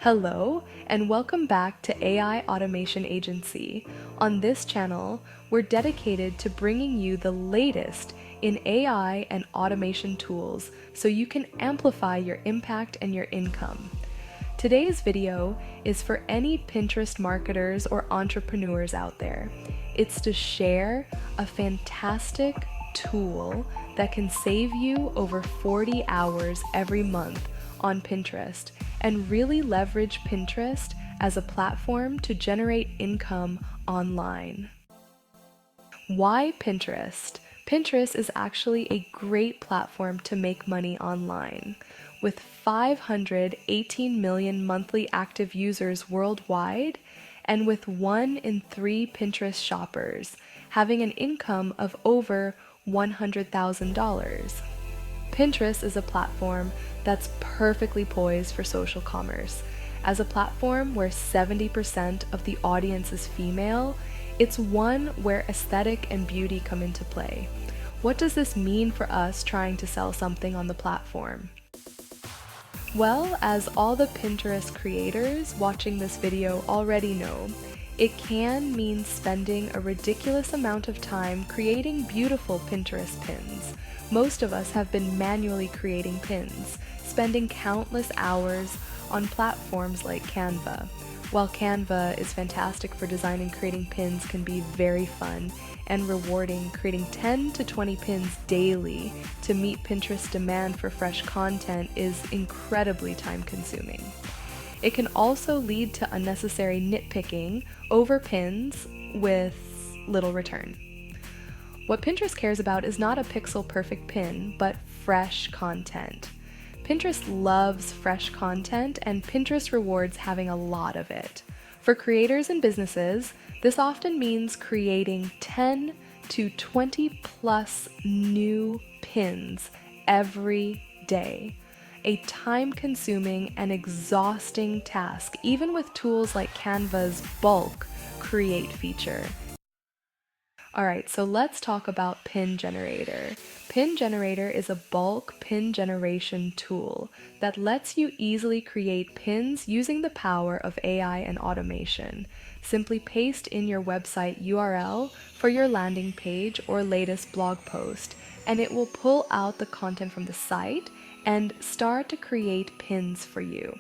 Hello, and welcome back to AI Automation Agency. On this channel, we're dedicated to bringing you the latest in AI and automation tools so you can amplify your impact and your income. Today's video is for any Pinterest marketers or entrepreneurs out there. It's to share a fantastic tool that can save you over 40 hours every month on Pinterest and really leverage Pinterest as a platform to generate income online. Why Pinterest? Pinterest is actually a great platform to make money online. With 518 million monthly active users worldwide, and with 1 in 3 Pinterest shoppers having an income of over $100,000. Pinterest is a platform that's perfectly poised for social commerce. As a platform where 70% of the audience is female, it's one where aesthetic and beauty come into play. What does this mean for us trying to sell something on the platform? Well, as all the Pinterest creators watching this video already know, it can mean spending a ridiculous amount of time creating beautiful Pinterest pins. Most of us have been manually creating pins, spending countless hours on platforms like Canva. While Canva is fantastic for designing, creating pins can be very fun and rewarding. Creating 10 to 20 pins daily to meet Pinterest demand for fresh content is incredibly time-consuming. It can also lead to unnecessary nitpicking over pins with little return. What Pinterest cares about is not a pixel-perfect pin, but fresh content. Pinterest loves fresh content, and Pinterest rewards having a lot of it. For creators and businesses, this often means creating 10 to 20 plus new pins every day. A time-consuming and exhausting task, even with tools like Canva's bulk create feature. Alright, so let's talk about Pin Generator. Pin Generator is a bulk pin generation tool that lets you easily create pins using the power of AI and automation. Simply paste in your website URL for your landing page or latest blog post, and it will pull out the content from the site and start to create pins for you.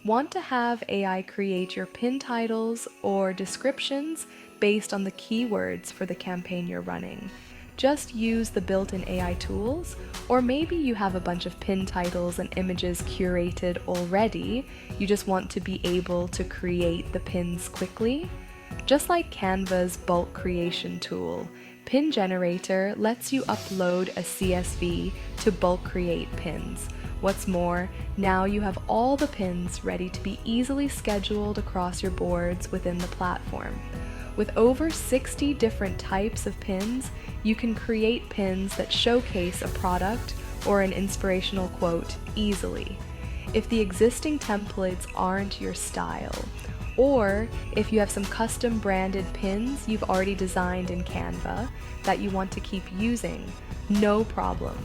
Want to have AI create your pin titles or descriptions based on the keywords for the campaign you're running? Just use the built-in AI tools, or maybe you have a bunch of pin titles and images curated already. You just want to be able to create the pins quickly. Just like Canva's bulk creation tool, Pin Generator lets you upload a CSV to bulk create pins. What's more, now you have all the pins ready to be easily scheduled across your boards within the platform. With over 60 different types of pins, you can create pins that showcase a product or an inspirational quote easily. If the existing templates aren't your style, or if you have some custom branded pins you've already designed in Canva that you want to keep using, no problem.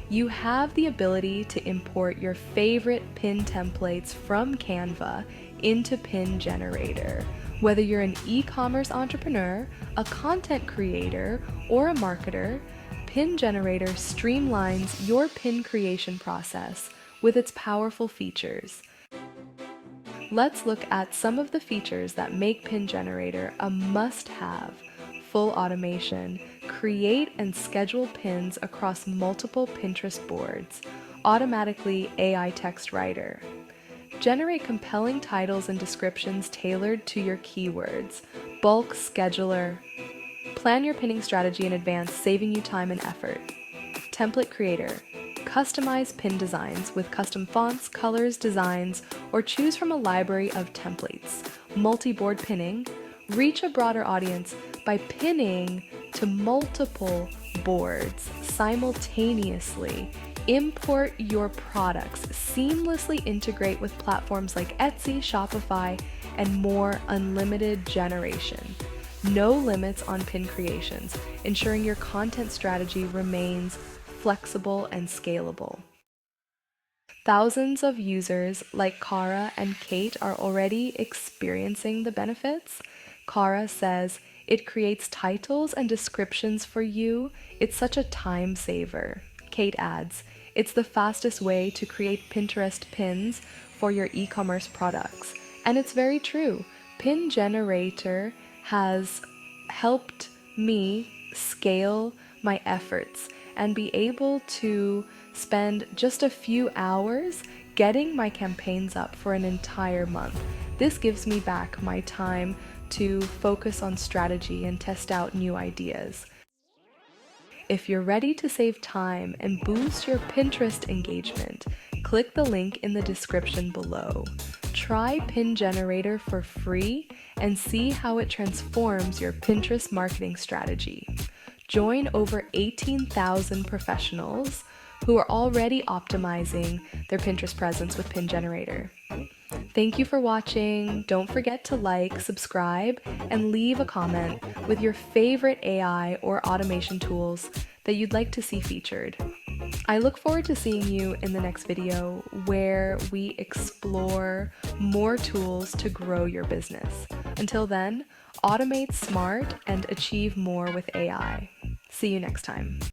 You have the ability to import your favorite pin templates from Canva into Pin Generator. Whether you're an e-commerce entrepreneur, a content creator, or a marketer, Pin Generator streamlines your pin creation process with its powerful features. Let's look at some of the features that make Pin Generator a must-have. Full automation. Create and schedule pins across multiple Pinterest boards. Automatically AI text writer. Generate compelling titles and descriptions tailored to your keywords. Bulk scheduler. Plan your pinning strategy in advance, saving you time and effort. Template creator. Customize pin designs with custom fonts, colors, designs, or choose from a library of templates. Multi-board pinning. Reach a broader audience by pinning to multiple boards simultaneously. Import your products, seamlessly integrate with platforms like Etsy, Shopify, and more. Unlimited generation. No limits on pin creations, ensuring your content strategy remains flexible and scalable. Thousands of users like Kara and Kate are already experiencing the benefits. Kara says, "It creates titles and descriptions for you. It's such a time saver." Kate adds, "It's the fastest way to create Pinterest pins for your e-commerce products." And it's very true. Pin Generator has helped me scale my efforts and be able to spend just a few hours getting my campaigns up for an entire month. This gives me back my time to focus on strategy and test out new ideas. If you're ready to save time and boost your Pinterest engagement, click the link in the description below. Try Pin Generator for free and see how it transforms your Pinterest marketing strategy. Join over 18,000 professionals who are already optimizing their Pinterest presence with Pin Generator. Thank you for watching. Don't forget to like, subscribe, and leave a comment with your favorite AI or automation tools that you'd like to see featured. I look forward to seeing you in the next video where we explore more tools to grow your business. Until then, automate smart and achieve more with AI. See you next time.